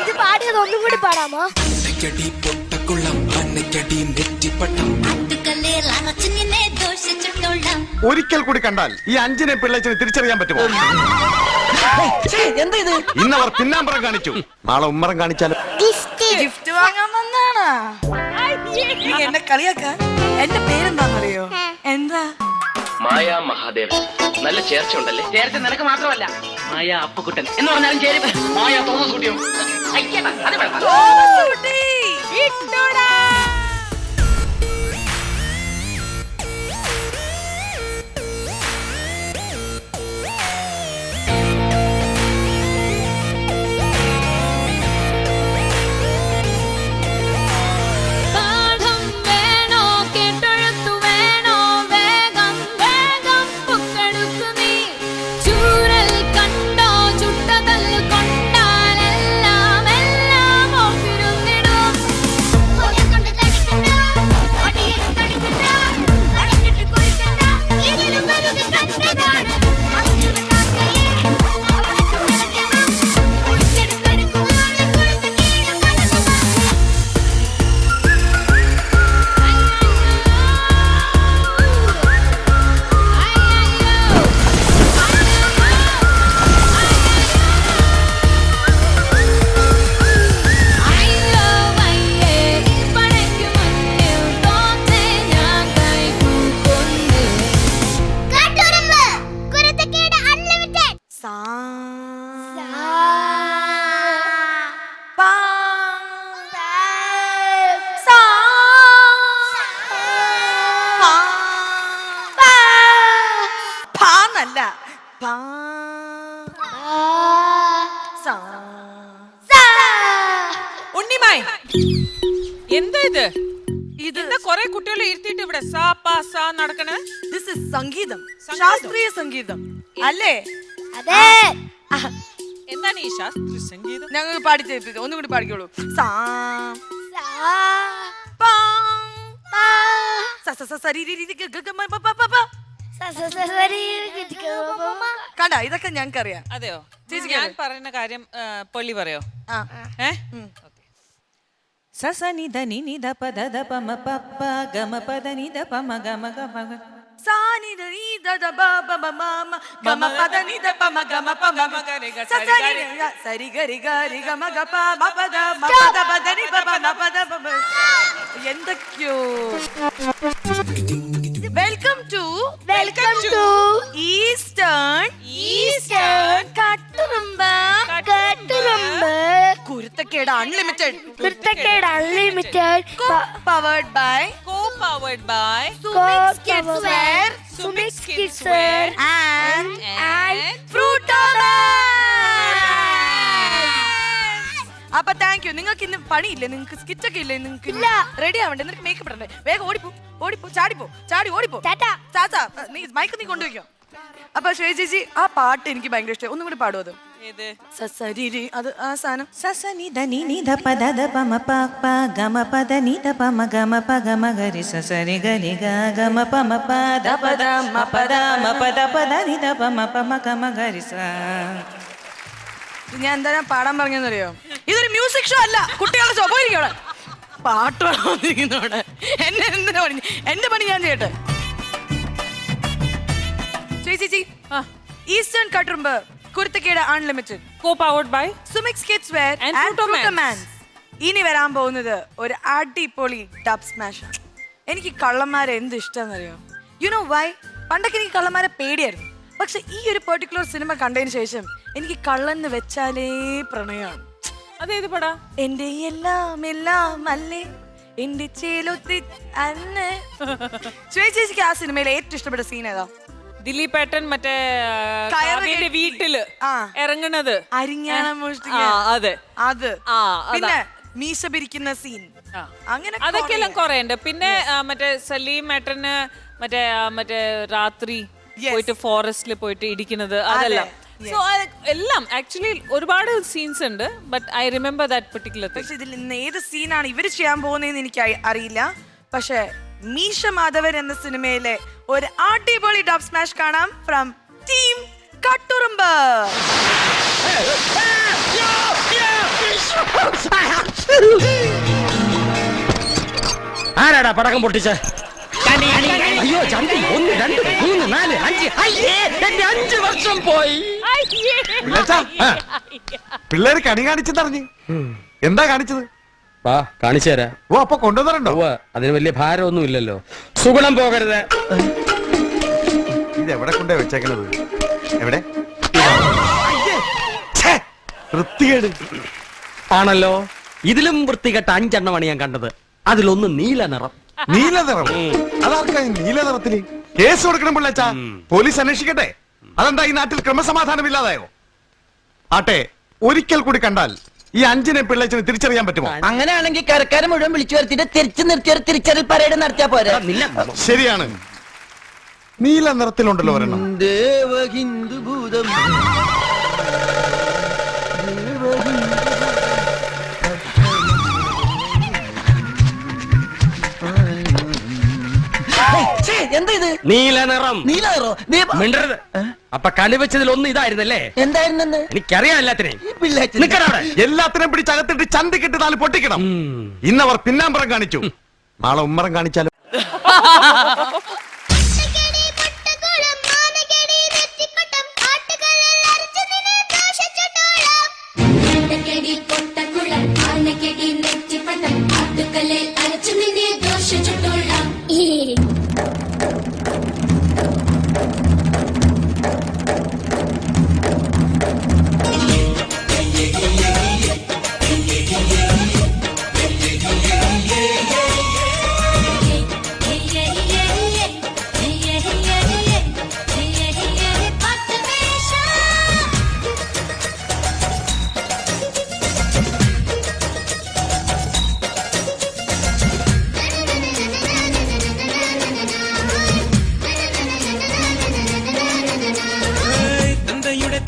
ഇത് പാടിയത് ഒന്നും കൂടി പാടാമോ? ഒരിക്കൽ കൂടി കണ്ടാൽ ഈ അഞ്ചിനെ പിള്ളേച്ചിനെ തിരിച്ചറിയാൻ പറ്റുമോ? എന്താ ഇത്? ഇന്നവർ പിന്നാമ്പറം കാണിച്ചു, നാളെ ഉമ്മറം കാണിച്ചാലും. ഗിഫ്റ്റ് വാങ്ങാൻ വന്നാണാ? എന്നെ കളിയാക്കാൻ? എന്റെ പേരെന്താന്നറിയോ? എന്താ? മായ മഹാദേവൻ. നല്ല ചേർച്ച ഉണ്ടല്ലേ? ചേർച്ച നിനക്ക് മാത്രമല്ല, മായ അപ്പുക്കുട്ടൻ എന്ന് പറഞ്ഞാലും ചേരും. മായ തോമസ് കുട്ടിയോ? തോമസ് കുട്ടി. ഇട്ടോടാ. ഉണ്ണിമായി, എന്താ ഇത്? ഇതിന്റെ കൊറേ കുട്ടികളെ ഇരുത്തിയിട്ട് ഇവിടെ സാ പാ സാ നടക്കണേ. ദിസ് ഇസ് സംഗീതം, ശാസ്ത്രീയ സംഗീതം അല്ലേ? അതെ. എന്താണ് ഈ ശാസ്ത്രീയ സംഗീതം? ഞങ്ങൾ പാടി തേപ്പിച്ചു, ഒന്നും കൂടി പാടിക്കോളൂ. സാ സാ പാ പാ സ സ സ സ രി രി രി ഗ ഗ മ പ പ പ പ. കണ്ടാ, ഇതൊക്കെ ഞങ്ങൾക്ക് അറിയാം. അതെയോ? ഞാൻ പറയുന്ന കാര്യം പൊള്ളി പറയോ? സസനി ധനി നിധ പദ ധ പമ പപ്പ ഗമ പദ നിധ പമ ഗമ ഗമ സാനി ധനി ദ ബ ബ ബ മ മ ഗമ പദ നിധ പമ ഗമ പമ സസനി സരി ഗരി ഗരി ഗമ ഗ പ മ പദ മ പദ പദ നി ബ ബ മ പദ ബ. എന്തൊക്കെയോ. വെൽക്കം ടു ഈസ്റ്റേൺ കട്ടുറുമ്പ് കുരുത്തക്കേട് unlimited. Powered by Sumix Kids Wear and Fruitoland. അപ്പൊ താങ്ക് യു. നിങ്ങൾക്ക് ഇന്ന് പണിയില്ലേ? നിങ്ങൾക്ക് സ്കിറ്റൊക്കെ ഇല്ലേ? നിങ്ങൾക്ക് റെഡി ആവണ്ടേ? നിനക്ക് മേക്കപ്പ് ഇടണ്ടേ? വേഗം ഓടിപ്പോ ചാടി ഓടിപ്പോ. നീ മൈക്ക് നീ കൊണ്ടുവയ്ക്കോ. അപ്പൊ ശ്വേത ചേച്ചി, ആ പാട്ട് എനിക്ക് ഭയങ്കര ഇഷ്ടമായി. ഒന്നും കൂടി പാടും അത്. അത് ആ സാധനം. സസനി ധനി നിധ പദ ധ പമ പപ്പ ഗമ പദ നിധ പമ ഗമ പ ഗമ ഗരി സസരി ഗരി ഗ ഗമ പമ പദ പദ മ പദ മ പദ പദ നിധ പമ പമ ഗമ ഗരി സ. ഞാൻ എന്താ പാടാൻ പറഞ്ഞെന്നറിയോ? ഇതൊരു മ്യൂസിക് ഷോ അല്ല, കുട്ടികളുടെ ഷോ. പോയിരിക്കോടെ പാട്ട് പാടാതിരിക്കുന്നോടെ എന്നെ എന്തിനാ പണി? എന്റെ പണി ഞാൻ ചെയ്യട്ടെ. ചേച്ചി, ഈസ്റ്റേൺ കട്ടുറുമ്പ് കുരുത്തക്കേട് unlimited, co-powered by Sumix Kids Wear and Fruitoland. ഇനി വരാൻ പോകുന്നത് ഒരു അടിപൊളി ഡബ് സ്മാഷ്. എനിക്ക് കള്ളന്മാരെ എന്ത് ഇഷ്ടമെന്നറിയോ? You know Y? പണ്ടൊക്കെ എനിക്ക് കള്ളന്മാരെ പേടിയായിരുന്നു. പക്ഷെ ഈ ഒരു പെർട്ടിക്കുലർ സിനിമ കണ്ടതിന് ശേഷം എനിക്ക് കള്ളന്ന് വെച്ചാലേ പ്രണയമാണ്. അതേത് പടാ? എന്റെ എല്ലാം അല്ലേ എന്റെ ചേലൊത്തി അന്ന്. ചേച്ചിക്ക് ആ സിനിമയിൽ ഏറ്റവും ഇഷ്ടപ്പെട്ട സീൻ ഏതാ? ദിലീപ് ഏട്ടൻ മറ്റേ വീട്ടില് ഇറങ്ങണത്, അരിഞ്ഞാണം അത്. പിന്നെ മീശ പിരിക്കുന്ന സീൻ, അങ്ങനെ അതൊക്കെയെല്ലാം കൊറേ ഉണ്ട്. പിന്നെ മറ്റേ സലീം ഏട്ടന് മറ്റേ രാത്രി പോയിട്ട് ഫോറസ്റ്റിൽ പോയിട്ട് ഇടിക്കുന്നത്, അതെല്ലാം. സോ എല്ലാം ആക്ച്വലി ഒരുപാട് സീൻസ് ഉണ്ട്. But I remember that particular thing. പക്ഷെ ഇതിൽ നിന്ന് ഏത് സീനാണ് ഇവര് ചെയ്യാൻ പോകുന്നതെന്ന് എനിക്ക് അറിയില്ല. പക്ഷെ മീശ മാധവൻ എന്ന സിനിമയിലെ ഒരു അടിപൊളി ഡബ് സ്മാഷ് കാണാം ഫ്രം ടീം കട്ടുറുമ്പ്. ആരാടാ പടക്കം പൊട്ടിച്ച്? അയ്യോ ചന്തി 1 2 3 4 5 അയ്യേ എന്റെ 5 വർഷം പോയി. പിള്ളേച്ചാ, പിള്ളേര് കണി കാണിച്ചെന്നറിഞ്ഞ് എന്താ കാണിച്ചത്? വാ കാണിച്ചു തരാ. ഓ അപ്പൊ കൊണ്ടുവന്നിട്ടുണ്ടോ? അതിന് വലിയ ഭാരമൊന്നും ഇല്ലല്ലോ. സുഗുണം പോകരുത്. ഇത് എവിടെ കൊണ്ടേ വെച്ചേക്കണത്? എവിടെ? ഛേ, വൃത്തികേട് ആണല്ലോ. ഇതിലും വൃത്തികെട്ട 5 എണ്ണമാണ് ഞാൻ കണ്ടത്. അതിലൊന്ന് നീല നിറം. നീല നിറം? അതാർക്കായി നീല നിറത്തില്? കേസ് കൊടുക്കണം പിള്ളേച്ചാ. പോലീസ് അന്വേഷിക്കട്ടെ. അതെന്താ ഈ നാട്ടിൽ ക്രമസമാധാനം ഇല്ലാതായോ? ആട്ടെ, ഒരിക്കൽ കൂടി കണ്ടാൽ ഈ 5നെ പിള്ളേച്ചന് തിരിച്ചറിയാൻ പറ്റുമോ? അങ്ങനെയാണെങ്കിൽ കരക്കാരെ മുഴുവൻ വിളിച്ചു വരുത്തിട്ട് തിരിച്ചു നിർത്തിയൊരു തിരിച്ചറിയൽ പരേഡ് നടത്തിയാ പോരാ. ശരിയാണ്, നീല നിറത്തിലുണ്ടല്ലോ ഒരെണ്ണം. ദേവഹിന്ദു ഭൂതം എന്താ ഇത്? നീല നിറം. നീലോ മിണ്ടരുത്. അപ്പൊ കണിവെച്ചതിൽ ഒന്ന് ഇതായിരുന്നല്ലേ? എന്തായിരുന്നെന്ന് എനിക്കറിയാം എല്ലാത്തിനെയും. നിക്കടാ അവിടെ. എല്ലാത്തിനും പിടിച്ചകത്തിട്ട് ചന്തിക്കിട്ട് 4 പൊട്ടിക്കണം. ഇന്നവർ പിന്നാമ്പറം കാണിച്ചു, നാളെ ഉമ്മറം കാണിച്ചാലും.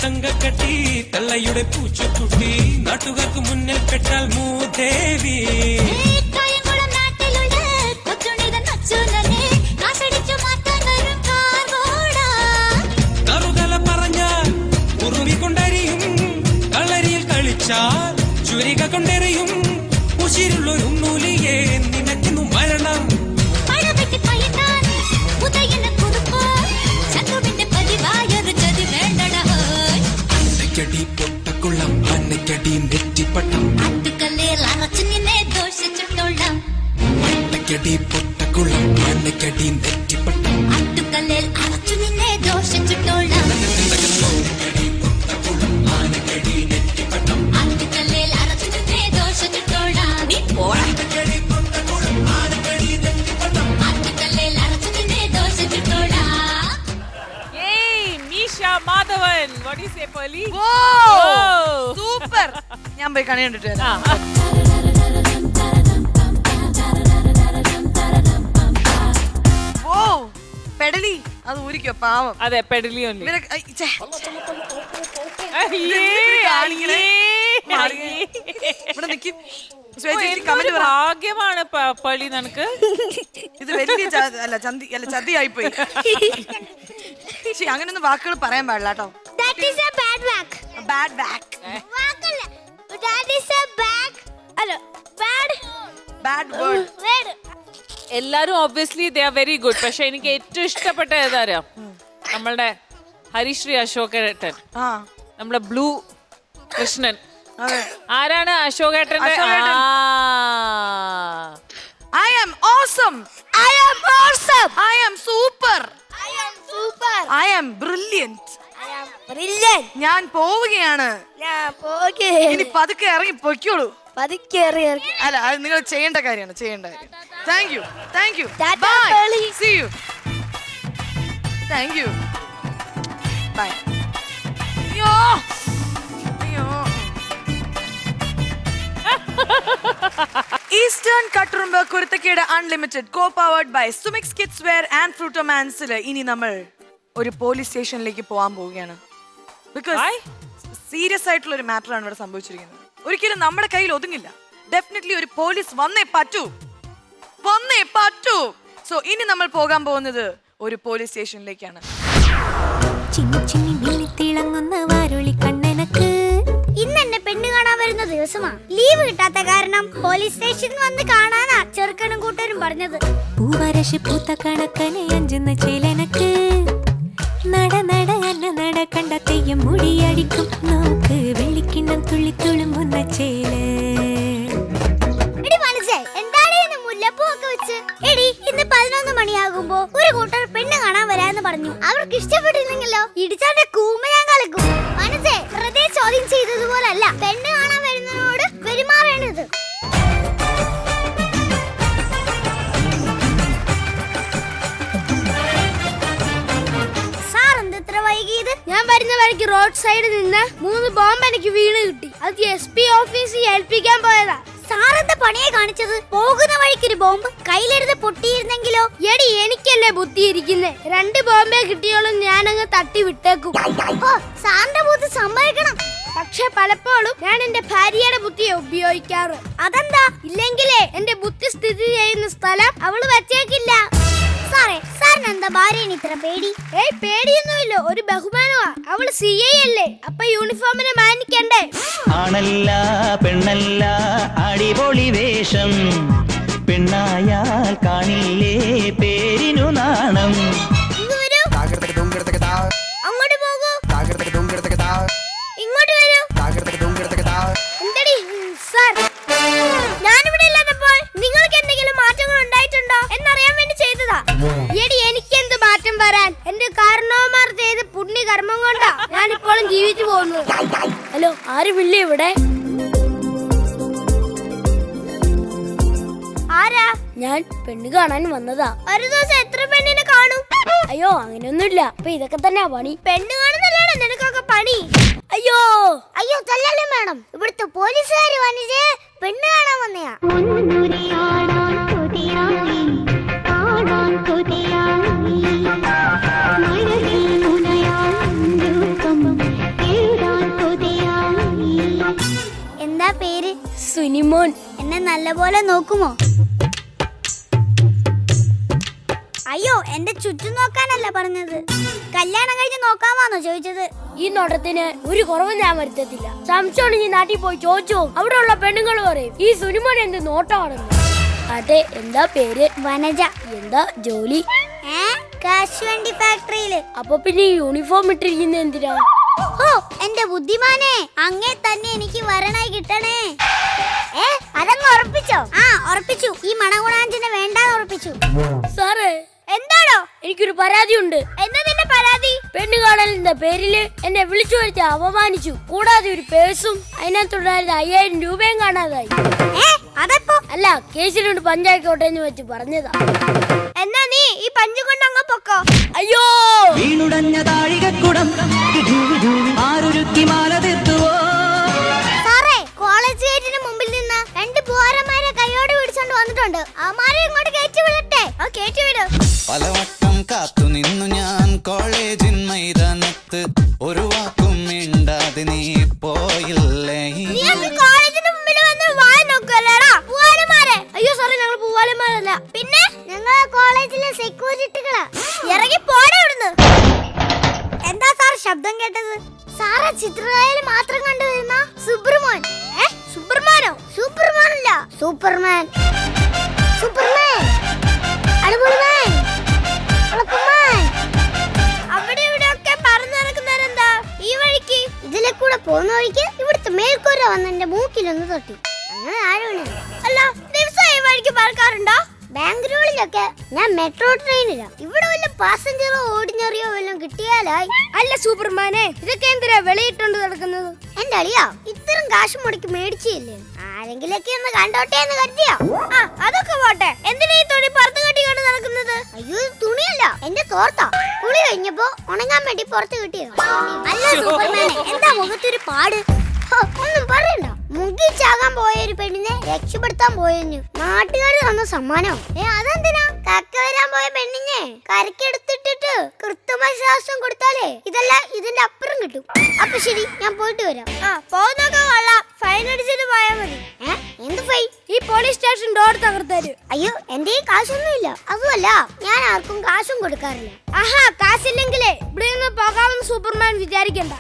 തങ്കക്കട്ടി തള്ളയുടെ പൂച്ചക്കുട്ടി നാട്ടുകാർക്ക് മുന്നിൽ പെട്ടാൽ മൂദേവി. കറുതല പറഞ്ഞാൽ ഉറുമി കൊണ്ടരിയും, കളരിയിൽ കളിച്ചാൽ ചുരിക കൊണ്ടെറിയും. ഉശിരുള്ളൊരു നൂലിയെ നിനക്കിന്നു മരണം. പൊട്ടക്കുള്ളം അന്നക്കടി നെറ്റിപ്പട്ടം അന്നക്കടി പൊട്ടക്കുള്ളം അന്നക്കടി നെറ്റിപ്പട്ടം Madhavan, what do you say, Pearly? Super. ഞാൻ പോയി കണി കണ്ടിട്ട് വരാം. പെടലി അത് ഊരിക്കോ പാവം. അതെ, പെടലി only. ഇവരൊക്കെ ഐ, ഛെ. അയ്യേ, കാണിങ്ങനെ. അയ്യേ. ഇവിടെ നിക്ക്. എന്തൊരു ഭാഗ്യമാണ് പള്ളി നിനക്ക്. ഇത് വലിയ ചതിയായി പോയി. അങ്ങനൊന്നും വാക്കുകൾ പറയാൻ പാടില്ല കേട്ടോ. എല്ലാരും obviously they are very good. പക്ഷെ എനിക്ക് ഏറ്റവും ഇഷ്ടപ്പെട്ട ഏതാ നമ്മളുടെ ഹരിശ്രീ അശോകേട്ടൻ, നമ്മുടെ ബ്ലൂ കൃഷ്ണൻ. ആരാണ് അശോകേട്ടന്റെ? I am awesome. I am awesome. I am super. I am super. I am brilliant. I am brilliant. ഞാൻ പോവുകയാണ്. ഞാൻ പോകെ. ഇനി പതുക്കെ ഇറങ്ങി പൊയ്ക്കോളൂ. പതുക്കെ ഇറങ്ങി. അല്ല, അത് നിങ്ങൾ ചെയ്യേണ്ട കാര്യമാണ്, ചെയ്യേണ്ട കാര്യം. Thank you. Thank you. Tata, Bye. Pearly. See you. Thank you. Bye. അയ്യോ. അയ്യോ. ഈസ്റ്റേൺ കട്ടുറുമ്പ് കുരുത്തക്കേട് unlimited co powered by Sumix kids wear and ഫ്രൂട്ടോമാൻസില് ഇനി നമ്മൾ ഒരു പോലീസ് സ്റ്റേഷനിലേക്ക് പോകാൻ പോവുകയാണ്. ബിക്കോസ് സീരിയസ് ആയിട്ടുള്ള ഒരു മാറ്റർ ആണ് ഇവിടെ സംഭവിച്ചിരിക്കുന്നത്. ഒരിക്കലും നമ്മുടെ കയ്യിൽ ഒതുങ്ങില്ല. ഡെഫിനറ്റ്ലി ഒരു പോലീസ് വന്നേ പറ്റൂ. സോ ഇനി നമ്മൾ പോകാൻ പോകുന്നത് ഒരു പോലീസ് സ്റ്റേഷനിലേക്കാണ്. തിളങ്ങുന്ന വാരുളി കണ്ണനക്ക്. ഇന്ന് എന്നെ പെണ്ണ് കാണാൻ വരുന്ന ദിവസമാ. ലീവ് കിട്ടാത്ത കാരണം പോലീസ് സ്റ്റേഷനിൽ വന്ന് കാണാനാ ചെറുക്കനും കൂട്ടരും പറഞ്ഞത്. പൂവരശി പൂത്ത കണക്കനെ അഞ്ചുന്ന ചേലനക്ക്. നട നട അന്ന നട കണ്ട തെയ്യം മുടിയടിക്കും നോക്ക് വെള്ളിക്കിണ്ണം തുള്ളി തുളുമ്പുന്ന ചേല്. എടി ഇന്ന് 11 മണിയാകുമ്പോ ഒരു കൂട്ടർ പെണ്ണ് കാണാൻ വരാന്ന് പറഞ്ഞു. അവർക്ക് ഇഷ്ടപ്പെട്ടില്ലെങ്കിലോ ഇടിച്ചാന്റെ കൂമ ഞാൻ കളിക്കും. മനസ്സേ, ഹൃദയ ചോദ്യം ചെയ്തതുപോലല്ല പെണ്ണ് കാണാൻ വരുന്നതിനോട് പെരുമാറേണ്ടത്. സാർ എന്താ ഇത്ര വൈകിയത്? ഞാൻ വരുന്ന വഴിക്ക് റോഡ് സൈഡിൽ നിന്ന് 3 ബോംബ് എനിക്ക് വീണ് കിട്ടി. അത് SP ഓഫീസിൽ ഏൽപ്പിക്കാൻ പോയതാ. സാറെന്താ പണിയെ കാണിച്ചത്? പോകുന്ന വഴിക്ക് ഒരു ബോംബ് കയ്യിലെടുത്ത് പൊട്ടിയിരുന്നെങ്കിലോ? എടി എനിക്കല്ലേ ബുദ്ധിയിരിക്കുന്നേ. 2 ബോംബേ കിട്ടിയോളും ഞാനങ്ങ് തട്ടി വിട്ടേക്കും. സാറിന്റെ ബുദ്ധി സമ്മതിക്കണം. പക്ഷെ പലപ്പോഴും ഞാൻ എന്റെ ഭാര്യയുടെ ബുദ്ധിയെ ഉപയോഗിക്കാറ്. അതെന്താ? ഇല്ലെങ്കിലേ എന്റെ ബുദ്ധി സ്ഥിതി ചെയ്യുന്ന സ്ഥലം അവള് വെച്ചേക്കില്ല. സാറേ, സാറിന് എന്താ ഭാര്യന് ഇത്ര പേടി? പേടിയൊന്നുമില്ല, ഒരു ബഹുമാനമാ. അവള് CI അല്ലേ, അപ്പൊ യൂണിഫോമിനെ മാനിക്കണ്ടേ? ആണല്ല പെണ്ണല്ല അടിപൊളി വേഷം, പെണ്ണായാൽ കാണില്ലേ പേരിനു നാണം. അങ്ങോട്ട് പോകൂ, ഇങ്ങോട്ട് വരൂ. എന്തടി സാർ, ഞാനിവിടെ ഇല്ലാത്തപ്പോൾ നിങ്ങൾക്ക് എന്തെങ്കിലും മാറ്റങ്ങൾ ഉണ്ടായിട്ടുണ്ടോ എന്നറിയാൻ വേണ്ടി ചെയ്തതാ. എടി എനിക്ക് എന്ത് മാറ്റം വരാൻ? എന്റെ കാരണവന്മാർ ചെയ്ത പുണ്യ കർമ്മം കൊണ്ടാ ഞാനിപ്പോഴും ജീവിച്ചു പോകുന്നത്. ഹലോ, ആരുമില്ലേ ഇവിടെ? ആരാ? ഞാൻ പെണ്ണ് കാണാൻ വന്നതാ. ഒരു ദിവസം എത്ര പെണ്ണിനെ കാണും? അയ്യോ, അങ്ങനെയൊന്നുമില്ല. അപ്പൊ ഇതൊക്കെ തന്നെയാ പണി. പെണ്ണ് കാണുന്നല്ലാണ് നിനക്കൊക്കെ പണി. അയ്യോ അയ്യോ, തല്ലല്ലേ മേഡം. ഇവിടുത്തെ പോലീസുകാര് വന്നിട്ട് പെണ്ണ് കാണാൻ വന്നയാ. എന്താ പേര്? സുനിമോൻ. എന്നെ നല്ലപോലെ നോക്കുമോ? അയ്യോ, എന്റെ ചുറ്റും നോക്കാനല്ല പറഞ്ഞത്, കല്യാണം കഴിഞ്ഞ് നോക്കാമാന്നോ ചോദിച്ചത്. ഈ നോട്ടത്തിന് ഒരു കുറവും ഞാൻ വരുത്തത്തില്ല. സംശയമുണ്ടെങ്കിൽ നാട്ടിൽ പോയി ചോദിച്ചോ. അവിടെ ഉള്ള പെണ്ണുങ്ങൾ പറയും ഈ സുനിമോൻ എന്ത് നോട്ടമാണെന്ന്. അതെ, എന്താ പേര്? വനജ. എന്താ ജോലി? കാശുവണ്ടി ഫാക്ടറിയില്. അപ്പൊ പിന്നെ യൂണിഫോം ഇട്ടിരിക്കുന്ന എന്തിനാ? ഓ എന്റെ ബുദ്ധിമാനെ, അങ്ങേ തന്നെ എനിക്ക് വരണായി കിട്ടണേ. അതങ്ങ് ഉറപ്പിച്ചോ? ഉറപ്പിച്ചു. ഈ മണഗുണാഞ്ചനെ വേണ്ടാന്ന് ഉറപ്പിച്ചു. സാറേ, എന്താണോ? എനിക്കൊരു പരാതിയുണ്ട്. എന്താ നിന്റെ പരാതി? പെണ്ണ് കാണലിന്റെ പേരില് എന്നെ വിളിച്ചു വരുത്തി അപമാനിച്ചു. കൂടാതെ ഒരു പേഴ്സും അതിനകത്തുണ്ടായിരുന്ന 5000 രൂപയും കാണാതായി. അതപ്പോ? അല്ല, കേസിലുണ്ട് പഞ്ചായത്തോട്ടെ എന്ന് വെച്ച് പറഞ്ഞതാ. എന്നാ നീ ഈ പഞ്ചു കൊണ്ട് അങ്ങ് പൊക്കോ. അയ്യോ, വീണുടഞ്ഞ താഴികക്കുടം ആരുരുക്കി മാല തീർത്തുവോ. സാറേ, കോളേജ് ഗേറ്റിന് മുമ്പിൽ നിന്ന് 2 പൂവാരന്മാരെ കൈയോട് പിടിച്ചോണ്ട് വന്നിട്ടുണ്ട്. അവന്മാരെ ഇങ്ങോട്ട് കയറ്റി വിടട്ടെ? കയറ്റി വിടും. പലവട്ടം കാത്തു നിന്നു ഞാൻ കോളേജിൻ മൈതാനത്ത്, ഒരു വാക്കും മിണ്ടാതെ നീ പോയില്ലേ. കോളേജിന് മുമ്പിൽ വന്ന് വായ നോക്കല്ലേടാ പൂവാരന്മാരെ? അയ്യോ സാറേ, ഞങ്ങൾ പൂവാരന്മാരല്ല. പിന്നെ ഞങ്ങൾ കോളേജിലെ സെക്യൂരിറ്റികളാ. ഇറങ്ങി പോടെ ഇവിടുന്ന്. എന്താ സാർ ശബ്ദം കേട്ടത്? സാറേ, ചിത്രകലയിൽ മാത്രം കണ്ടുവരുന്ന സുബ്രമോൻ. സുബ്രമാനോ? സൂപ്പർമാനല്ല, സൂപ്പർമാൻ. സൂപ്പർമാൻ, അടിപൊളിമാൻ, ഉളപ്പമാൻ. അവിടെ ഇവിടെ ഒക്കെ പറന്നു നടക്കുന്നവരെന്താ ഈ വഴിക്ക്? ഇതിലെ കൂടെ പോകുന്ന വഴിക്ക് ഇവിടുത്തെ മേൽക്കൂര വന്ന് എന്റെ മൂക്കിലൊന്ന് തൊട്ടി. അങ്ങനെ ആരും അല്ല, ദിവസം ഈ വഴിക്ക് പറക്കാറുണ്ടോ? ബാംഗ്ലൂരിലൊക്കെ ഞാൻ മെട്രോ ട്രെയിനിലാ. ഇവിടെ വല്ല പാസഞ്ചറോ ഓർഡിനറിയോ വല്ലതും കിട്ടിയാലായി. അല്ല സൂപ്പർമാനെ, ഇതൊക്കെ എന്തിനാ വെളിയിട്ടോണ്ട് നടക്കുന്നത്? എന്റെ അളിയാ, ഇത്രയും കാശ് മുടക്കി മേടിച്ചില്ലേ, ആരെങ്കിലൊക്കെ ഒന്ന് കണ്ടോട്ടെ എന്ന് കരുതിയാ. അതൊക്കെ പോട്ടെ, എന്തിനാ ഈ തുണി പുറത്ത് കെട്ടി കൊണ്ട് നടക്കുന്നത്? അയ്യോ, തുണിയല്ല, എന്റെ തോർത്താ. കുളി കഴിഞ്ഞപ്പോ ഉണങ്ങാൻ വേണ്ടി പുറത്ത് കിട്ടിയത്. അല്ല സൂപ്പർമാനെ, എന്താ മുഖത്തൊരു പാട്? ഒന്നും പറയണ്ട, മുങ്ങിച്ചാകാൻ പോയ ഒരു പെണ്ണിനെ രക്ഷപ്പെടുത്താൻ പോയെന്നു നാട്ടുകാർ തന്ന സമ്മാനം. അതെന്തിനാ? കക്ക വരാൻ പോയ പെണ്ണിനെ കരക്കെടുത്തിട്ടിട്ട് കൃത്യമായ ശാസ്ത്രം കൊടുത്താലേ ഇതല്ല ഇതിന്റെ അപ്പുറം കിട്ടും. അപ്പൊ ശരി, ഞാൻ പോയിട്ട് വരാം. പോകുന്നൊക്കെ കൊള്ളാം, ഫൈൻ അടിച്ചിട്ട് പോയാ മതി. എന്ത് ഫൈൻ? ഈ പോലീസ് സ്റ്റേഷൻ ഡോർ തകർത്തരു. അയ്യോ, എന്റെ ഈ കാശൊന്നുമില്ല. അതുമല്ല, ഞാൻ ആർക്കും കാശും കൊടുക്കാറില്ല. ആഹാ, കാശില്ലെങ്കിലേ ഇവിടെ നിന്ന് പോകാമെന്ന് സൂപ്പർമാൻ വിചാരിക്കണ്ട.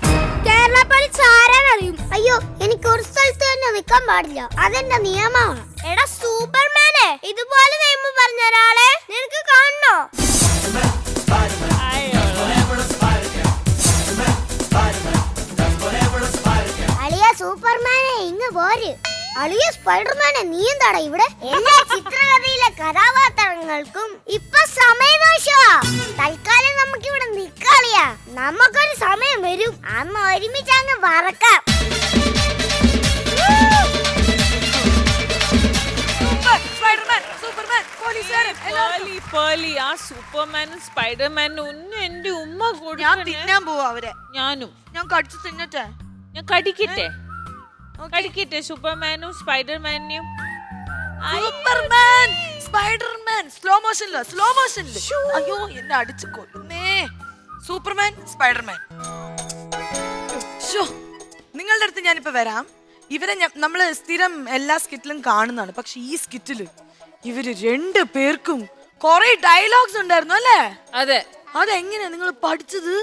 കേരള പോലീസ് ആരാനറിയും. അയ്യോ, എനിക്ക് ഒരു സ്ഥലത്ത് തന്നെ നിൽക്കാൻ പാടില്ല, അതെന്റെ നിയമമാണ്. എടാ സൂപ്പർമാനെ, ഇതുപോലെ നിയമം പറഞ്ഞ ഒരാളെ നിനക്ക് കാണണോ? അളിയ സൂപ്പർമാനെ ഇങ്ങ് പോര്. അളിയ സ്പൈഡർമാനെ, നീ എന്താടാ ഇവിടെ? എല്ലാ ചിത്രകഥയിലെ കഥാപാത്രങ്ങൾക്കും ഇപ്പൊ സമയദോഷമാ. തൽക്കാലം നമുക്ക് ഇവിടെ നിക്കാളിയാ. നമുക്കൊരു സമയം വരും, അന്ന് ഒരുമിച്ച് അങ്ങ് വറക്കാം. ആ സൂപ്പർമാനും സ്പൈഡർമാനും ഒന്നും എന്റെ ഉമ്മ ഞാൻ തിന്നാൻ പോവാ അവരെ. ഞാനും ഞാൻ കടിച്ചു തിന്നട്ടെ. ഞാൻ കടിക്കട്ടെ കടിക്കട്ടെ സൂപ്പർമാനും സ്പൈഡർമാനെയും. സൂപ്പർമാൻ, സ്പൈഡർമാൻ, സ്ലോ മോഷനില്. അയ്യോ, എന്നെ അടിച്ചു കൊല്ലുന്നേ. Superman, Spiderman. നിങ്ങളുടെ അടുത്ത് ഞാനിപ്പോ വരാം. ഇവരെ നമ്മള് സ്ഥിരം എല്ലാ സ്കിറ്റിലും കാണുന്നതാണ്. പക്ഷെ ഈ സ്കിറ്റില് ഇവര് 2 പേർക്കും കൊറേ ഡയലോഗ്സ് ഉണ്ടായിരുന്നു അല്ലേ? അതെ. അതെങ്ങനെയാ നിങ്ങൾ പഠിച്ചത്?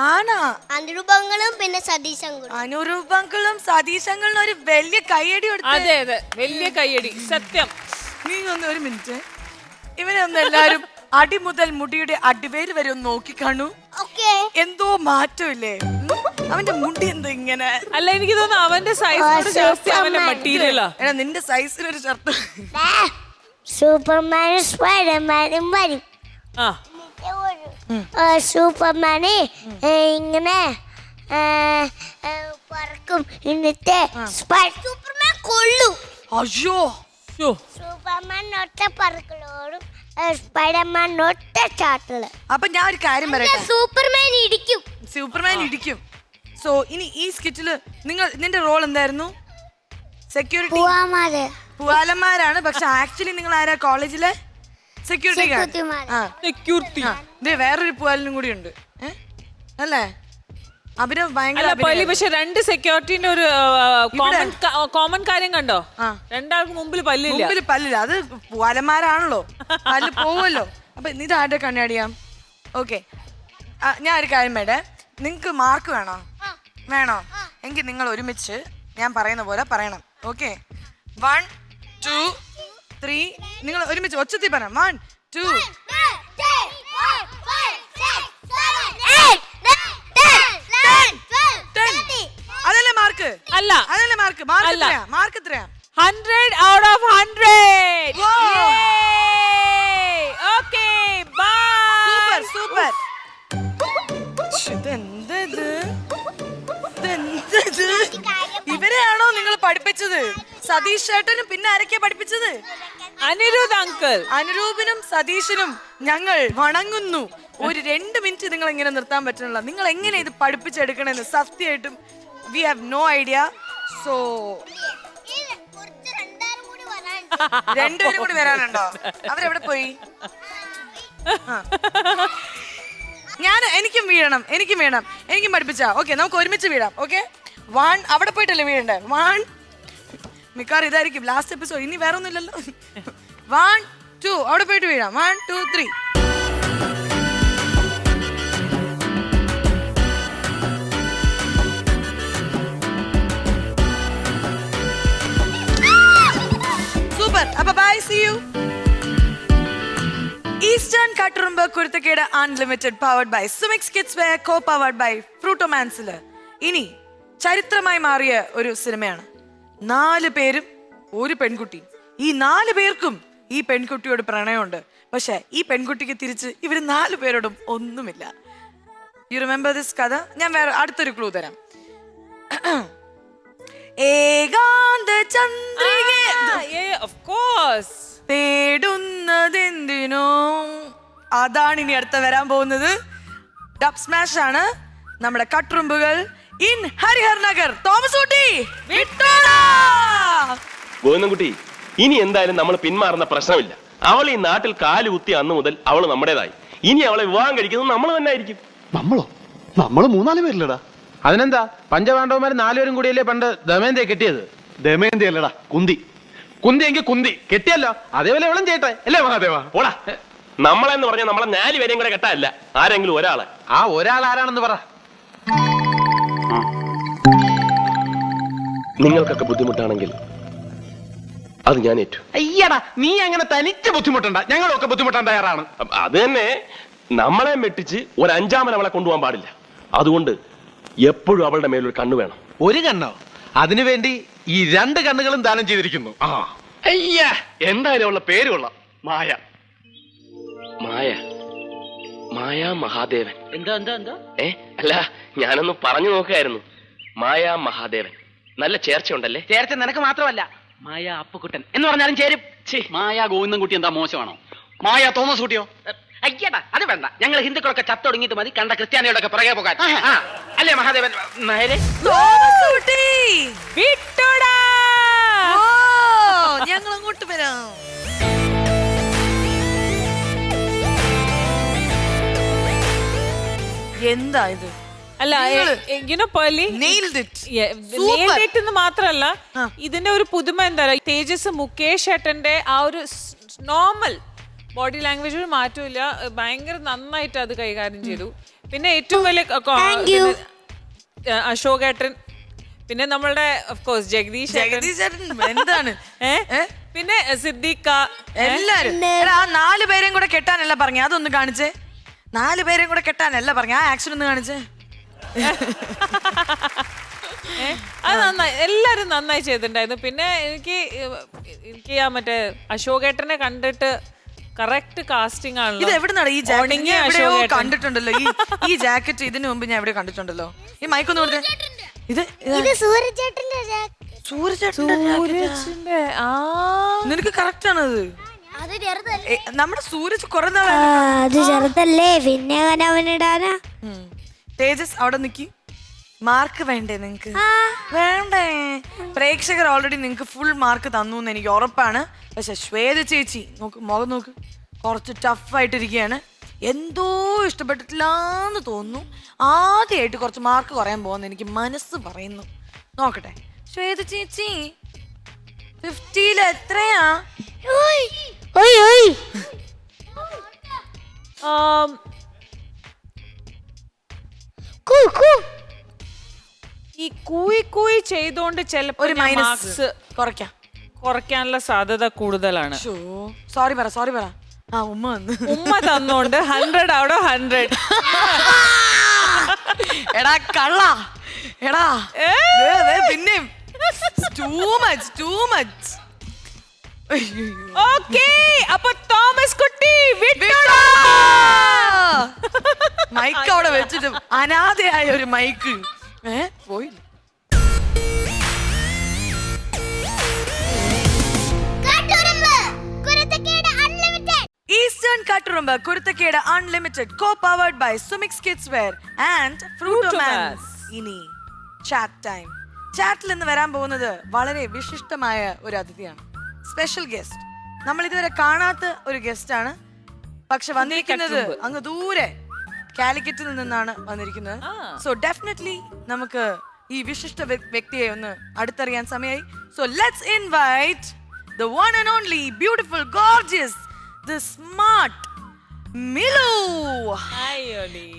ആണോ? അനുരൂപങ്ങളും പിന്നെ സതീശങ്ങളും. അനുരൂപങ്ങളും സതീശങ്ങളും ഒരു വലിയ കയ്യടി കൊടുത്തു. അതെ അതെ, വലിയ കയ്യടി, സത്യം. നീ ഒന്ന് ഒരു മിനിറ്റ്, ഇവരെ ഒന്ന് എല്ലാരും അടി മുതൽ മുടിയുടെ അടിവേര് വരെ ഒന്ന് നോക്കിക്കാണു. എന്തോ മാറ്റമില്ലേ? അവന്റെ മുടി എന്തോ ഇങ്ങനെ. അല്ല, എനിക്ക് തോന്നുന്നു അവന്റെ സൈസിനോട് ജാസ്തി അവന്റെ മെറ്റീരിയലാ. എടാ, നിന്റെ സൈസിനൊരു ഷർട്ട്. സൂപ്പർമാനും സ്പൈഡർമാനും വരും. സൂപ്പർമാന് ഇങ്ങനെ പറക്കും, എന്നിട്ട് സൂപ്പർമാൻ കൊള്ളും. അയ്യോ, സൂപ്പർമാൻ ഒറ്റ പറക്കളോടും സ്പൈഡർമാൻ ഒറ്റ ചാട്ടല്. അപ്പൊ ഞാൻ ഒരു കാര്യം പറയട്ടെ, സൂപ്പർമാൻ ഇടിക്കും. സോ ഇനി ഈ സ്കിറ്റില് നിന്റെ റോൾ എന്തായിരുന്നു? സെക്യൂരിറ്റി. പൂവാലന്മാരാണ്. പക്ഷെ ആക്ച്വലി നിങ്ങൾ ആരാ? കോളേജിലെ സെക്യൂരിറ്റി. വേറൊരു പൂവാലനും കൂടി ഉണ്ട് അല്ലേ? അവര് ഭയങ്കര. പക്ഷെ 2 സെക്യൂരിറ്റിന്റെ ഒരു കോമൺ കാര്യം കണ്ടോ? രണ്ടാൾക്ക് മുമ്പിൽ പല്ലില്ല. അത് പൂവാലന്മാരാണല്ലോ, പല്ല് പോവല്ലോ. അപ്പൊ ഇതാരുടെ കണ്ണാടിയാം? ഓക്കെ, ഞാൻ ഒരു കാര്യം വേണ്ടേ, നിങ്ങക്ക് മാർക്ക് വേണോ? എങ്കിൽ നിങ്ങൾ ഒരുമിച്ച് ഞാൻ പറയുന്ന പോലെ പറയണം. ഓക്കെ, 1 2 3. നിങ്ങൾ ഒരുമിച്ച് ഒച്ചത്തിൽ പറയാം. 1 2 അതല്ലേ മാർക്ക്? അല്ല, അതല്ലേ മാർക്ക്? മാർക്ക് എത്രയാ? 100 out of 100. Okay, bye. Super. ഇവരെയാണോ നിങ്ങൾ പഠിപ്പിച്ചത്? സതീഷ് ചേട്ടനും പിന്നെ ആരൊക്കെയാ പഠിപ്പിച്ചത്? അനിരുദ്ധ് അങ്കിൾ. അനുരൂപിനും സതീഷിനും ഞങ്ങൾ വണങ്ങുന്നു. ഒരു 2 മിനിറ്റ് നിങ്ങൾ എങ്ങനെ നിർത്താൻ പറ്റുന്നില്ല. നിങ്ങൾ എങ്ങനെ ഇത് പഠിപ്പിച്ചെടുക്കണെന്ന് സത്യമായിട്ടും we have no idea. So 2 പേരും കൂടി വരാനുണ്ടോ? അവരെവിടെ പോയി? എനിക്കും വീഴണം. എനിക്കും പഠിപ്പിച്ചാ. ഓക്കെ, നമുക്ക് ഒരുമിച്ച് വീഴാം. ഓക്കെ, 1. അവിടെ പോയിട്ടല്ലേ വീഴണ്ടേ? 1. മിക്കാറും ഇതായിരിക്കും ലാസ്റ്റ് എപ്പിസോഡ്. ഇനി വേറെ ഒന്നുമില്ലല്ലോ. 1 2 അവിടെ പോയിട്ട് വീഴാം. 1 2 3. സൂപ്പർ. അപ്പൊ ബൈ, സീ യു. ഈസ്റ്റേൺ കട്ടുറുമ്പ് കുരുത്തക്കേട് unlimited powered by Sumix kids wear, co powered by ഫ്രൂട്ടോമാൻസില് ഇനി ചരിത്രമായി മാറിയ ഒരു സിനിമയാണ്. 4 പേരും ഒരു പെൺകുട്ടി. ഈ 4 പേർക്കും ഈ പെൺകുട്ടിയോട് പ്രണയമുണ്ട്. പക്ഷെ ഈ പെൺകുട്ടിക്ക് തിരിച്ച് ഇവർ 4 പേരോടും ഒന്നുമില്ല. യു റിമെമ്പർ ദിസ് കഥ? ഞാൻ വേറെ അടുത്തൊരു ക്ലൂ തരാം. ഏകാന്ത ചന്ദ്രിക തേടുന്നതെന്തിനോ, അതാണ് ഇനി അടുത്ത വരാൻ പോകുന്നത്. ഡബ് സ്മാഷ് ആണ്. നമ്മുടെ കട്ടുറുമ്പുകൾ ഇൻ ഹരിഹർ നഗർ തോമസ് കുട്ടി വിട്ടോടാ. ഗോവിന്ദൻകുട്ടി, ഇനി എന്തായാലും നമ്മൾ പിന്മാറുന്ന പ്രശ്നമില്ല. അവൾ ഈ നാട്ടിൽ കാല് കുത്തി അന്ന് മുതൽ അവൾ നമ്മുടേതായി. ഇനി അവളെ വിവാഹം കഴിക്കുന്നത് നമ്മൾ തന്നെ ആയിരിക്കും. നമ്മളോ? നമ്മള് 3-4 പേരില്ലടാ. അതിനെന്താ, പഞ്ചപാണ്ഡവന്മാർ 4 പേരും കൂടിയല്ലേ പണ്ട് ദമയന്തിയെ കെട്ടിയത്? ദമയന്തി അല്ലടാ, കുന്തി. കുന്തിയെങ്കിൽ കുന്തി കെട്ടിയല്ലോ, അതേപോലെ ഇവളും ചെയ്യട്ടെ അല്ലേ മഹാദേവ? പോടാ. നമ്മളെന്ന് പറഞ്ഞാൽ നമ്മളെ 4 പേരെയും കൂടെ കെട്ടാല്ല, ആരെങ്കിലും ഒരാളെ. ആ ഒരാൾ ആരാണെന്ന് പറ. നിങ്ങൾക്കൊക്കെ ബുദ്ധിമുട്ടാണെങ്കിൽ അത് ഞാൻ ഏറ്റു. അയ്യടാ, നീ അങ്ങനെ തനിച്ച് ബുദ്ധിമുട്ടണ്ട, ഞങ്ങളൊക്കെ ബുദ്ധിമുട്ടാൻ തയ്യാറാണ്. അത് തന്നെ, നമ്മളെ വെട്ടിച്ച് ഒരു 5-ാമൻ അവളെ കൊണ്ടുപോകാൻ പാടില്ല. അതുകൊണ്ട് എപ്പോഴും അവളുടെ മേലൊരു കണ്ണു വേണം. ഒരു കണ്ണോ? അതിനുവേണ്ടി ഈ 2 കണ്ണുകളും ദാനം ചെയ്തിരിക്കുന്നു. അയ്യ, എന്തായാലും അവളുടെ പേര് കൊള്ളാം, മായ. മായ, മായ മഹാദേവൻ. എന്താ എന്താ എന്താ? അല്ല, ഞാനൊന്ന് പറഞ്ഞു നോക്കായിരുന്നു. മായ മഹാദേവൻ, നല്ല ചേർച്ചയുണ്ടല്ലേ? ചേർച്ച നിനക്ക് മാത്രമല്ല, മായ അപ്പുക്കുട്ടൻ എന്ന് പറഞ്ഞാലും ചേരും. മായ ഗോവിന്ദൻകുട്ടി എന്താ മോശമാണോ? മായ തോമസ് കുട്ടിയോ? അയ്യടാ, അത് വേണ്ട. ഞങ്ങൾ ഹിന്ദുക്കളൊക്കെ ചത്തൊടുങ്ങിയിട്ട് മതി കണ്ട ക്രിസ്ത്യാനികളൊക്കെ പുറകെ പോകാൻ. അല്ലേ മഹാദേവൻ നായരെ? തോമസ് കുട്ടി വിട്ടോടാ. ഞങ്ങൾ അങ്ങോട്ട് വരാം. എന്താ ഇത്? അല്ല, മാത്രല്ല, ഇതിന്റെ ഒരു പുതുമ എന്താ, തേജസ് മുകേഷ് ഏട്ടന്റെ ആ ഒരു നോർമൽ ബോഡി ലാംഗ്വേജ് ഒരു മാറ്റമില്ല, ഭയങ്കര നന്നായിട്ട് അത് കൈകാര്യം ചെയ്തു. പിന്നെ ഏറ്റവും വലിയ അശോക് ഏട്ടൻ, പിന്നെ നമ്മളുടെ ഓഫ്കോഴ്സ് ജഗദീഷ് എന്താണ്, പിന്നെ സിദ്ദീഖ, എല്ലാരും. 4 പേരെയും കൂടെ കെട്ടാനല്ല പറഞ്ഞ, അതൊന്ന് കാണിച്ചേ. 4 പേരെയും കൂടെ കെട്ടാനല്ല പറഞ്ഞ, ആ ആക്ഷൻ ഒന്ന് കാണിച്ചേ. അത് നന്നായി, എല്ലാരും നന്നായി ചെയ്തിട്ടുണ്ടായിരുന്നു. പിന്നെ എനിക്ക് ആ മറ്റേ അശോകേട്ടനെ കണ്ടിട്ട് കറക്റ്റ് കാസ്റ്റിംഗ് ആണല്ലോ. ഇത് എവിടുന്നാണ് ഈ ജാക്കറ്റ്? കണ്ടിട്ടുണ്ടല്ലോ ഈ ജാക്കറ്റ്, ഇതിനു മുമ്പ് ഞാൻ എവിടെ കണ്ടിട്ടുണ്ടല്ലോ. ഈ മൈക്കൊന്ന് കൊടുത്തേ. ഇത് സൂരജേട്ടന്റെ. നിനക്ക് കറക്റ്റ് ആണത്. നമ്മുടെ സൂരജ് കുറെ അത് ചെറുതല്ലേ, പിന്നെ അവനിടാനാ. തേജസ് അവിടെ നിക്കി. മാർക്ക് വേണ്ടേ നിങ്ങക്ക്? വേണ്ടേ? പ്രേക്ഷകർ ഓൾറെഡി നിങ്ങക്ക് ഫുൾ മാർക്ക് തന്നു എന്ന് എനിക്ക് ഉറപ്പാണ്. പക്ഷെ ശ്വേത ചേച്ചി നോക്ക്, മുഖം നോക്ക്, കുറച്ച് ടഫായിട്ടിരിക്കുകയാണ്. എന്തോ ഇഷ്ടപ്പെട്ടിട്ടില്ലാന്ന് തോന്നുന്നു. ആദ്യമായിട്ട് കുറച്ച് മാർക്ക് കുറയാൻ പോകുന്ന എനിക്ക് മനസ്സ് പറയുന്നു. നോക്കട്ടെ ശ്വേത ചേച്ചി, 50-ൽ എത്രയാ? ഈ കൂയി ചെയ്തോണ്ട് ചിലപ്പോ ഒരു മൈനസ് കുറയ്ക്കാനുള്ള സാധ്യത കൂടുതലാണ്. സോറി പറ. ആ ഉമ്മ തന്നോണ്ട് 100 out of 100. എടാ കള്ള, എടാ പിന്നെ too much. ഓക്കേ, അപ്പൊ തോമസ് കുട്ടി വിട്ടോടാ. മൈക്ക് അവിടെ വെച്ചിട്ട് അനാഥയായ ഒരു മൈക്ക് പോയി. Eastern Katturumbu Kuruthakkedu unlimited, co-powered by Sumix Kidswear and Frutomans. ഇനി ചാറ്റ് ടൈം. ചാറ്റിൽ നിന്ന് വരാൻ പോകുന്നത് വളരെ വിശിഷ്ടമായ ഒരു അതിഥിയാണ്, സ്പെഷ്യൽ ഗസ്റ്റ്. നമ്മൾ ഇതുവരെ കാണാത്ത ഒരു ഗസ്റ്റ് ആണ്. പക്ഷെ വന്നിരിക്കുന്നത് അങ്ങ് ദൂരെ കാലിക്കറ്റിൽ നിന്നാണ് വന്നിരിക്കുന്നത്. സോ ഡെഫിനറ്റ്ലി നമുക്ക് ഈ വിശിഷ്ട വ്യക്തിയെ ഒന്ന് അടുത്തറിയാൻ സമയമായി. So let's invite the one and only beautiful, gorgeous, the smart Milu. Hi Oli.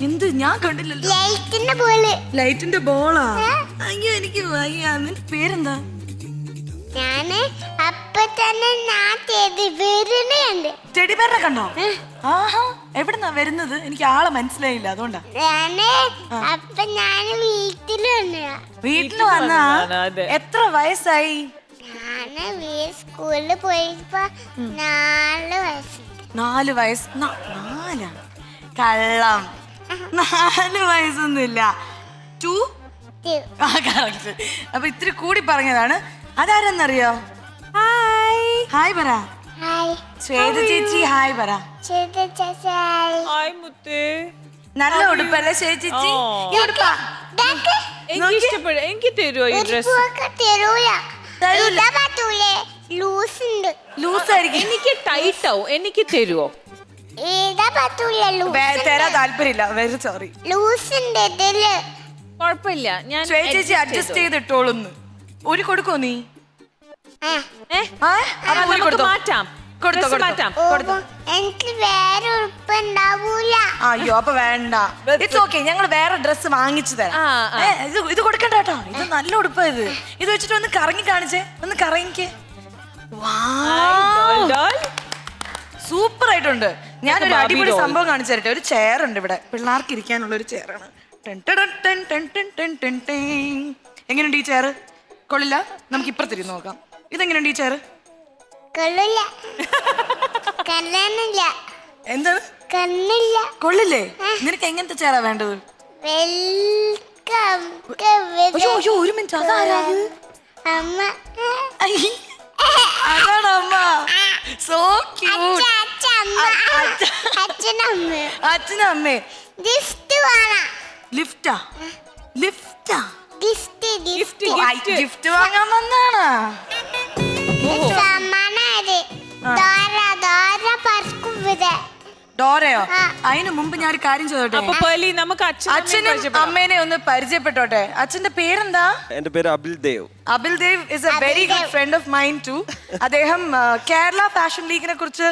എന്ത് ഞാൻ കണ്ടില്ലല്ലോ. ലൈറ്റിന്റെ ബോളാ? അയ്യോ എനിക്ക് വയ്യ. നിന്റെ പേരെന്താ? ഞാന് അപ്പ ഇപ്പൊ തന്നെ ഞാൻ വരുന്നുണ്ട്. ടെഡി ബെയറിനെ കണ്ടോ? ആഹാ, എവിടുന്നാ വരുന്നത്? എനിക്ക് ആളെ മനസ്സിലായില്ല, അതുകൊണ്ടാ. അപ്പൊ ഞാൻ വീട്ടില് വന്നാ? എത്ര വയസ്സായി? ഞാന് സ്കൂളിൽ പോയപ്പോ 4 വയസ്സ്. 4 വയസ്സ്? 4? കള്ളം. 4 വയസ്സൊന്നുമില്ല. 2? അപ്പൊ ഇത്തിരി കൂടി പറഞ്ഞതാണ്. അതാരെന്നറിയോ? ഹായ് പറ. ശ്വേത ചേച്ചി ഹായ് പറ. നല്ല ഉടുപ്പല്ലേ ശ്വേത ചേച്ചി? ഈ ഉടുപ്പാ എനിക്ക് തരുമോ ഈ ഡ്രസ്? ലൂസായിരിക്കും. എനിക്ക് ടൈറ്റ് ആവും, എനിക്ക് തരുമോ? തരാൻ താല്പര്യമില്ല. Very sorry. കുഴപ്പമില്ല, ഞാൻ ശ്വേത ചേച്ചി അഡ്ജസ്റ്റ് ചെയ്തിട്ടോളൂന്ന്. ഒരു കൊടുക്കോ നീ? മാറ്റാം. എനിക്ക് വേറെ ഉടുപ്പ് ഉണ്ടാവൂല. അയ്യോ, അപ്പൊ വേണ്ട. ഇറ്റ്സ് ഓക്കെ, ഞങ്ങൾ വേറെ ഡ്രസ് വാങ്ങിച്ചു തരാം. ഇത് കൊടുക്കണ്ട കേട്ടോ, ഇത് നല്ല ഉടുപ്പാ. ഇത് വെച്ചിട്ട് ഒന്ന് കറങ്ങി കാണിച്ചേ, ഒന്ന് കറങ്ങിക്ക്. സൂപ്പർ ആയിട്ടുണ്ട്. ഞാനൊരു അടിപൊളി സംഭവം കാണിച്ചു തരട്ടെ. ഒരു ചെയർ ഉണ്ട് ഇവിടെ, പിള്ളേർക്ക് ഇരിക്കാനുള്ള ഒരു ചെയറാണ്. എങ്ങനെയുണ്ട് ഈ ചെയർ? കൊള്ളില്ല? നമുക്ക് ഇപ്പുറത്തിരുന്ന് നോക്കാം. ഇതെങ്ങനെയുണ്ട് ഈ ചെയർ? എന്താണ്? കൊള്ളില്ലേ? നിനക്ക് എങ്ങനത്തെ ചെയറാ വേണ്ടത്? ഒരു മിനിറ്റ്, അതാരാ? അതാണ് അമ്മ. So cute. അച്ഛനും അമ്മേ. ലിഫ്റ്റാ? ലിഫ്റ്റാ? ഗിഫ്റ്റ് വാങ്ങാൻ വന്നാണ്. ഡോറയോ? അതിനു മുമ്പ് ഞാൻ ഒരു കാര്യം ചോദിച്ചോട്ടെ. നമുക്ക് അച്ഛനും അമ്മേനെ ഒന്ന് പരിചയപ്പെട്ടോട്ടെ. അച്ഛന്റെ പേരെന്താ? എന്റെ പേര് അബിൽ Dev. അബിൽ Dev is a very good friend of mine too. അദ്ദേഹം കേരള ഫാഷൻ ലീഗിനെ കുറിച്ച്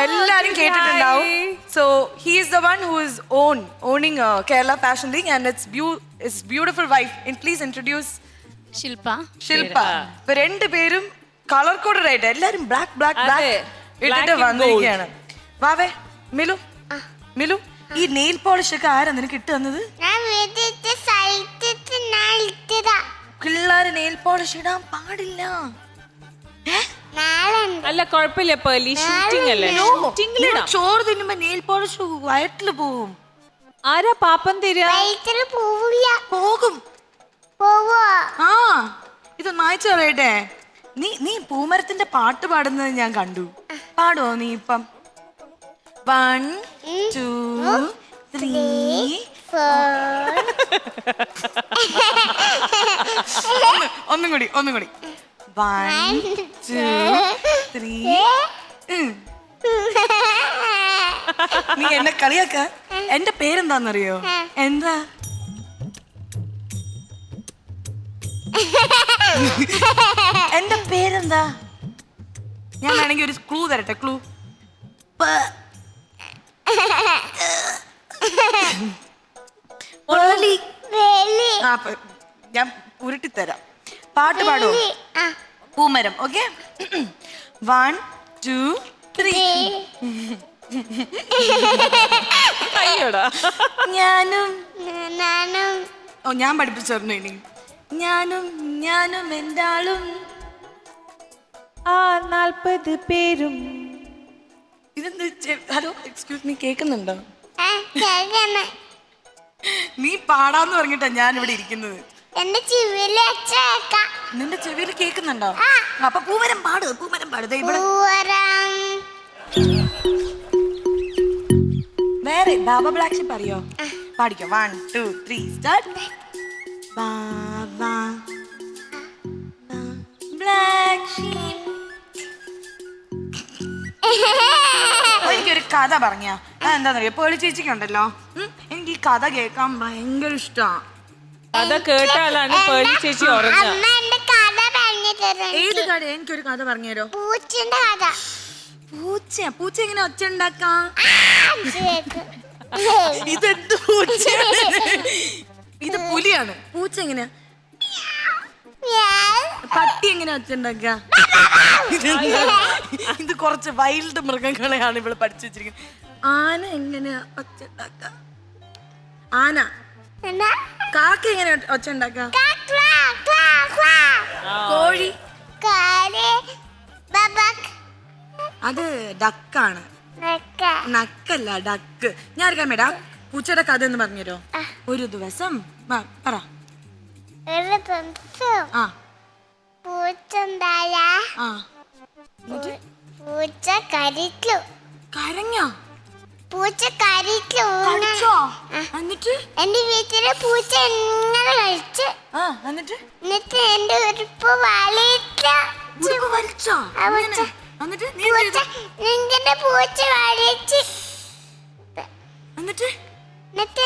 എല്ലാരും കേട്ടിട്ടുണ്ടാവും. So he is the one who is owning Kerala Fashion League and its beautiful wife. Please introduce ശില്പ. ഇപ്പൊ രണ്ടുപേരും കളർ കോഡഡ് ആയിട്ട് എല്ലാരും ബ്ലാക്ക് ഇട്ടിട്ട് വന്നിരിക്കുകയാണ്. വാവേ മിലു, ഈ നെയിൽ പോളിഷ് ഒക്കെ ആരാ നിനക്ക് ഇട്ട് തന്നത്? പിള്ളേര് നെയിൽ പോളിഷ് ഇടാൻ പാടില്ല. അല്ല കുഴപ്പമില്ല പേർലി, ഷൂട്ടിംഗ് അല്ലേ? ചോറ് തിന്നുമ്പോ നെയിൽ പോളിഷ് വയറ്റില് പോവും. ആരാ പാപ്പം തരാ? പോകും. ആ, ഇത് മായ്ച്ചു കളയട്ടെ. നീ പൂമരത്തിന്റെ പാട്ട് പാടുന്നത് ഞാൻ കണ്ടു. പാടുവോ നീ ഇപ്പം? 1 2 3 ഒന്നും കൂടി 1 2 3. നീ എന്നെ കളിയാക്ക. എന്റെ പേരെന്താന്നറിയോ? എന്താ? എന്റെ പേരെന്താ? ഞാൻ വേണമെങ്കിൽ ഒരു ക്ലൂ തരട്ടെ. ക്ലൂ ഞാൻ ഉരുട്ടിത്തരാം. പാട്ട് പാടും. പൂമരം. ഓക്കെ, 1 2 3. ഞാനും ഞാൻ പഠിപ്പിച്ചു ഇനി. ഞാനും എന്താളും 40 പേരും. ഹലോ, എക്സ്ക്യൂസ് മീ, കേൾക്കുന്നുണ്ടോ? നീ പാടാന്ന് പറഞ്ഞിട്ടാ ഞാൻ ഇവിടെ ഇരിക്കുന്നത്. നിന്റെ ചെവിയിൽ കേൾക്കുന്നുണ്ടോ? അപ്പൊ പൂമരം പാട്. വേറെ ബാബ ബ്ലാക്ക് ഷിപ്പ് അറിയോ? പാടിക്കോ. 1 2 3 സ്റ്റാർട്ട്. ബാബ ബ്ലാക്ക് ഷിപ്പ്. എനിക്കൊരു കഥ പറഞ്ഞ എന്താന്നറിയോ? പേളി ചേച്ചിക്കുണ്ടല്ലോ, എനിക്ക് ഈ കഥ കേൾക്കാൻ ഭയങ്കര ഇഷ്ടമാണ്. കഥ കേട്ടാലാണ് പേളി ചേച്ചി ഉറങ്ങുക. ഏത് കഥ? എനിക്കൊരു കഥ പറഞ്ഞുതരോ? പൂച്ച എങ്ങനെ ഒച്ച ഉണ്ടാക്കാം? ഇതെന്ത് പൂച്ചയാണ്? ഇത് പുലിയാണ്. പൂച്ച എങ്ങനെയാ? പട്ടി എങ്ങനെ ഒച്ചുണ്ടാക്കുക? ഇത് കുറച്ച് വൈൽഡ് മൃഗങ്ങളെയാണ് ഇവള് പഠിച്ചു വെച്ചിരിക്കുന്നത്. ആന എങ്ങനെയാ ഒച്ചുണ്ടാക്ക? ആന. കാക്ക എങ്ങനെ ഒച്ചുണ്ടാക്ക? കോഴി. അത് ഡക്കാണ്. നക്കല്ല, ഡക്ക്. ഞാൻ അറിയാൻ മേടാ പൂച്ചയുടെ കഥ എന്ന് പറഞ്ഞുതരോ? ഒരു ദിവസം പറ. ആ പൂച്ച കരിച്ചു. കരഞ്ഞോ? പൂച്ച കരിച്ചു. എന്നിട്ട് എന്റെ വീട്ടിലെ പൂച്ച എങ്ങനെ കഴിച്ചു. എന്നിട്ട് എന്റെ ഉടുപ്പ് വലിച്ചോ? നിന്റെ പൂച്ച വലിച്ച്. എന്നിട്ട്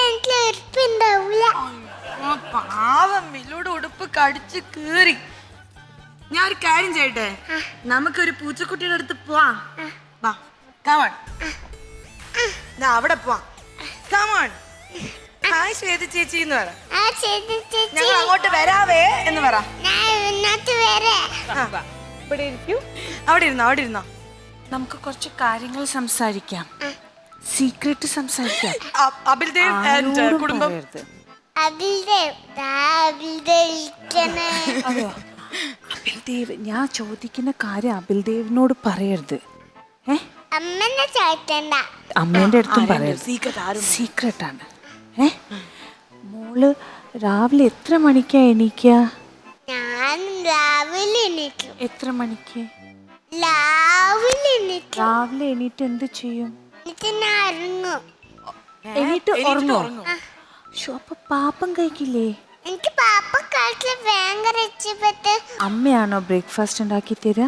എനിക്ക് ഉടുപ്പുണ്ടാവൂല. പാവം മിലുടെ ഉടുപ്പ് കടിച്ച് കീറി. ഞാൻ ഒരു കാര്യം ചെയ്യട്ടെ, നമുക്കൊരു പൂച്ചക്കുട്ടിയുടെ അടുത്ത് പോവാം. വാ, come on. ദാ അവിടെ പോവാം. Come on. ഹായ് ശ്വേത ചേച്ചി എന്ന് പറ. ഞങ്ങൾ അങ്ങോട്ട് വരാവേ എന്ന് പറ. അവിടെ ഇരുന്നോ. നമുക്ക് കുറച്ച് കാര്യങ്ങൾ സംസാരിക്കാം. സീക്രട്ട് സംസാരിക്കാം. അബിൽദേവ് ആൻഡ് കുടുംബം. അബിൽദേവ്, ഞാൻ ചോദിക്കുന്ന കാര്യം അബിൽദേവിനോട് പറയരുത്. അമ്മേന്റെ അടുത്തും പറയരുത്. സീക്രട്ട് ആണ്. മോള് രാവിലെ എത്ര മണിക്കാ എണീക്കുക? ഞാൻ രാവിലെ എണീക്കും. എത്ര മണിക്ക്? രാവിലെ എണീറ്റ് എന്ത് ചെയ്യും? എണീറ്റ് ഉറങ്ങോ? അപ്പൊ പാപ്പം കഴിക്കില്ലേ? എനിക്ക് പാപ്പം കഴിച്ചില്ല, ഭയങ്കര ഇഷ്ടപ്പെട്ട്. അമ്മയാണോ ബ്രേക്ക്ഫാസ്റ്റ് ഉണ്ടാക്കി തരാ?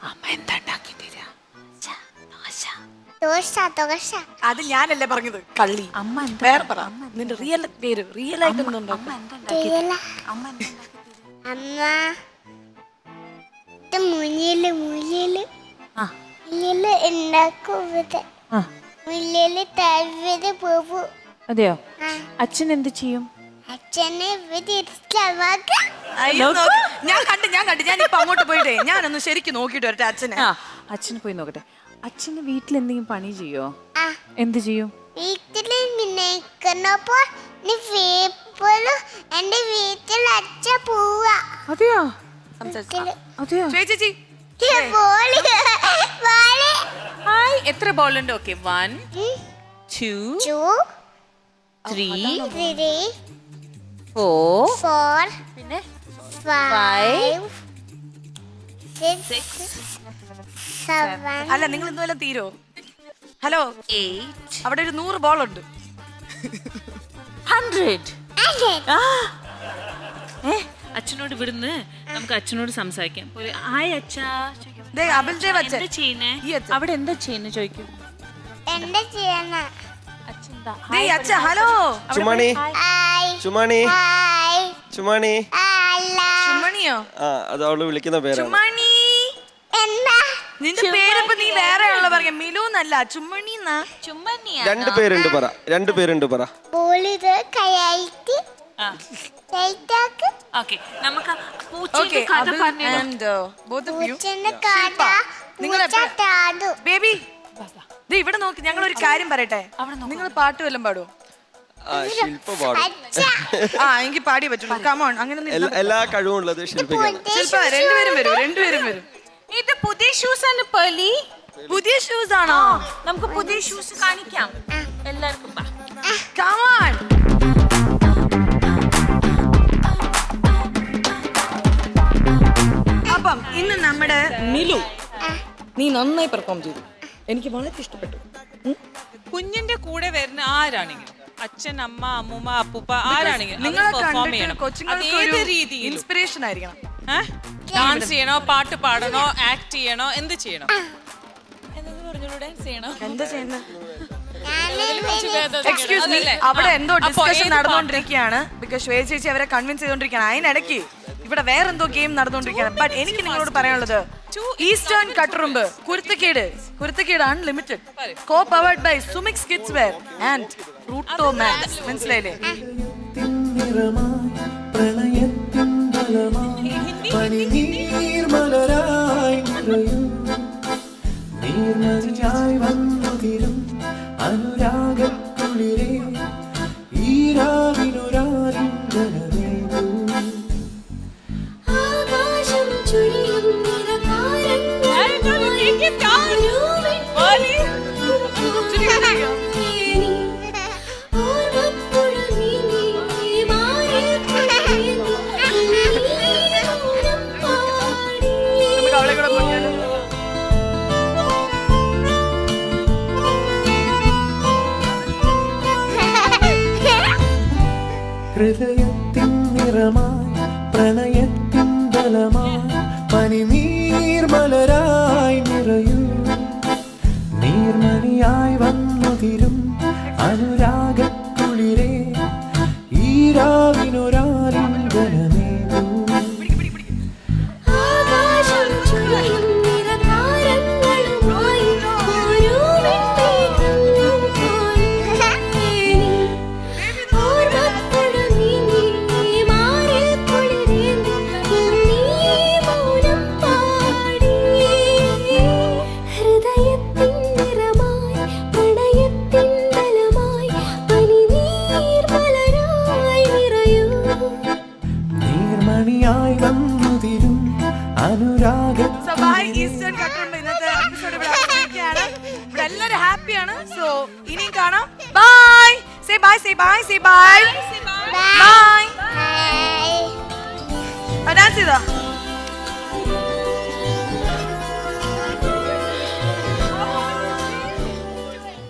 അമ്മ എന്താ ഉണ്ടാക്കി തരാ? ദോശ. അത് ഞാനല്ലേ പറഞ്ഞത്, കള്ളി. അമ്മ വേറെ പറ. നിന്റെ റിയൽ പേര്, റിയൽ ആയിട്ട് അമ്മ മുന്നില് ഉണ്ടാക്കും. മുന്നില് താഴ്വരെ പോവും. അതെയോ? അച്ഛൻ എന്ത് ചെയ്യും? അച്ഛനെ ഞാൻ കണ്ടു. ഞാൻ ഇപ്പൊ അങ്ങോട്ട് പോയിട്ടേ ഞാനൊന്ന് ശരിക്കും നോക്കിട്ട് വരട്ടെ അച്ഛനെ. അച്ഛന് പോയി നോക്കട്ടെ. അച്ഛന് വീട്ടിൽ എന്തെങ്കിലും പണി ചെയ്യോ? എന്ത് ചെയ്യും? വീട്ടില് എന്റെ വീട്ടിൽ അച്ഛൻ പോവാ. അതെയോ? ഹായ്, എത്ര ബോൾ ഉണ്ട്? ഓക്കെ, 1 2 3 4 പിന്നെ 5 6 7. അല്ല, നിങ്ങൾ ഇന്നുവല്ല തീരോ? ഹലോ, 8. അവിടെ ഒരു 100 ബോൾ ഉണ്ട്. 100. അച്ഛനോട് വിടുന്ന് നമുക്ക് അച്ഛനോട് സംസാരിക്കാം. ഹായ് അച്ഛാ. അവിടെ എന്താ ചെയ്യുന്നത് ചോദിക്കും. എന്താ ചെയ്യണ? ഹലോ ചുമണി. ചുമണി. ചുമണി. ചുമണിയോ? അത് അവള് വിളിക്കുന്ന പേരാണ്. നിന്റെ പേരിപ്പോ നീ വേറെ ഉള്ള പറയാ. മിലു എന്നല്ല, ചുമണി. രണ്ട് പേരുണ്ട് പറ. നമുക്ക് ബേബി ഇവിടെ നോക്കി. ഞങ്ങൾ ഒരു കാര്യം പറയട്ടെ. നിങ്ങൾ പാട്ട് വല്ലതും പാടുവോ? ശില്പ പാടും. എനിക്ക് പാടിയേ പറ്റുള്ളൂ. കമോൺ. അങ്ങനെ എല്ലാ കഴിവും ഉള്ളത് ശില്പയ്ക്കാണ്. ശില്പ രണ്ടുപേരും വരും. ഇത് പുതിയ ഷൂസ് ആണ്. പേളി, പുതിയ ഷൂസ് ആണോ? നമുക്ക് പുതിയ ഷൂസ് കാണിക്കാം എല്ലാവർക്കും. കമോൺ. അപ്പം ഇന്ന് നമ്മുടെ മിലു, നീ നന്നായി പെർഫോം ചെയ്തു. എനിക്ക് വളരെ ഇഷ്ടപ്പെട്ടു. കുഞ്ഞിന്റെ കൂടെ വരുന്ന ആരാണെങ്കിലും, അച്ഛൻ, അമ്മ, അമ്മൂമ്മ, അപ്പൂപ്പ, ആരാണെങ്കിലും നിങ്ങളെ പെർഫോം ചെയ്യണം. ഇൻസ്പിറേഷൻ ആയിരിക്കണം. ഡാൻസ് ചെയ്യണോ, പാട്ട് പാടണോ, ആക്ട് ചെയ്യണോ, എന്ത് ചെയ്യണോ? എന്താ ചെയ്യുന്നത്? എക്സ്ക്യൂസ് മീ, അവിടെ എന്തോ ഡിസ്കഷൻ നടന്നുകൊണ്ടിരിക്കുകയാണ്. ബിക്കോസ് ശ്വേത ചേച്ചി അവരെ കൺവിൻസ് ചെയ്തോണ്ടിരിക്കുകയാണ്. അതിനിടയ്ക്ക് ഇവിടെ വേറെന്തോ ഗെയിം നടന്നുകൊണ്ടിരിക്കുകയാണ്. ബട്ട് എനിക്ക് നിങ്ങളോട് പറയാനുള്ളത്, Eastern Katturumbu Kuruthakkedu unlimited, co powered by Sumix kids wear and Fruto Max. മനസ്സിലായില്ലേ? പനി നീർമലരായി നിറയും നീർമഞ്ഞായി വന്നുതിരും അനുരാഗക്കുളിരേ ഈ രാവിനൊരാലിംഗനമേകൂ ആകാശം ചുഴിയും ഹൃദയത്തിൻ നിറമായി പ്രണയത്തിൻ ബലമായി പനി നീർമലരായി നിറയും നീർമണിയായി വന്നുതിരും അനുരാഗക്കുളിരേ ഈ രാവിനൊരാലിംഗനമേകൂ ആകാശം ചുഴിയും നിറതാരങ്ങളുമായി ഓരോ വെൺമേഘം പാടും ഓർമ്മപ്പുഴ നീ മാറിൽ കുളിരേന്തി നീ മൗനം പാടി ഹൃദയത്തിൻ നിറമായി പ്രണയത്തിൻ ബലമായി പനി നീർമലരായി നിറയൂ നീർമണിയായി വന്നുതിരും അനുരാഗ So, bye. Eastern Katrundo ഇന്നത്തെ episode ഇവിടെ അവസാനിക്കുകയാണ്. ഇവിടെ എല്ലാവരും ഹാപ്പിയാണ്. സോ ഇനിയും കാണാം. By. Say bye. Say bye. Say bye. Bye. Bye. Dance ചെയ്തോ?